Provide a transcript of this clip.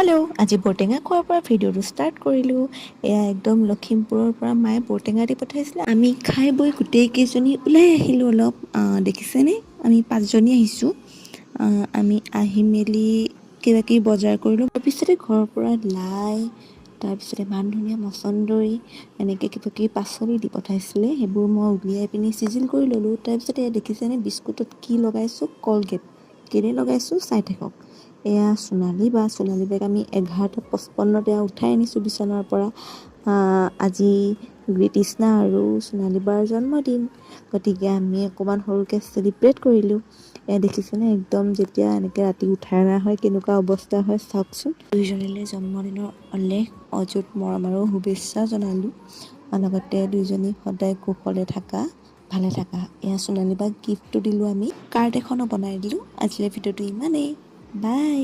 Hello' আজি বৰটেঙা খোৱাৰ পৰা ভিডিঅ'টো ষ্টাৰ্ট কৰিলোঁ। এয়া একদম লখিমপুৰৰ পৰা মায়ে বৰটেঙা দি পঠাইছিলে। আমি খাই বৈ গোটেইকেইজনী ওলাই আহিলোঁ অলপ। দেখিছেনে আমি 5জনী আহিছোঁ। আমি আহি মেলি কিবাকিবি বজাৰ কৰিলোঁ। তাৰপিছতে ঘৰৰ পৰা লাই, তাৰপিছতে মান ধনিয়া, মচন্দৰী এনেকৈ কিবাকিবি পাচলি দি পঠাইছিলে। সেইবোৰ মই উলিয়াই পিনি চিজিল কৰি ল'লোঁ। তাৰপিছতে এয়া দেখিছেনে বিস্কুটত কি লগাইছোঁ? কলগেট। কেনে লগাইছোঁ চাই থাকক। এয়া সোণালী বাক আমি 11:55 উঠাই আনিছোঁ বিচনাৰ পৰা। আজি তৃষ্ণা আৰু সোণালী বাৰ জন্মদিন, গতিকে আমি অকণমান সৰুকৈ চেলিব্ৰেট কৰিলোঁ। এয়া দেখিছেনে একদম যেতিয়া এনেকৈ ৰাতি উঠাই অনা হয় কেনেকুৱা অৱস্থা হয় চাওকচোন। দুইজনীলৈ জন্মদিনৰ অলেখ অযুত মৰম আৰু শুভেচ্ছা জনালোঁ। লগতে দুইজনী সদায় কুশলে থাকা, ভালে থাকা। এয়া সোণালী বাক গিফ্টটো দিলোঁ, আমি কাৰ্ড এখনো বনাই দিলোঁ। আজিলৈ ভিডিঅ'টো ইমানেই। বাই।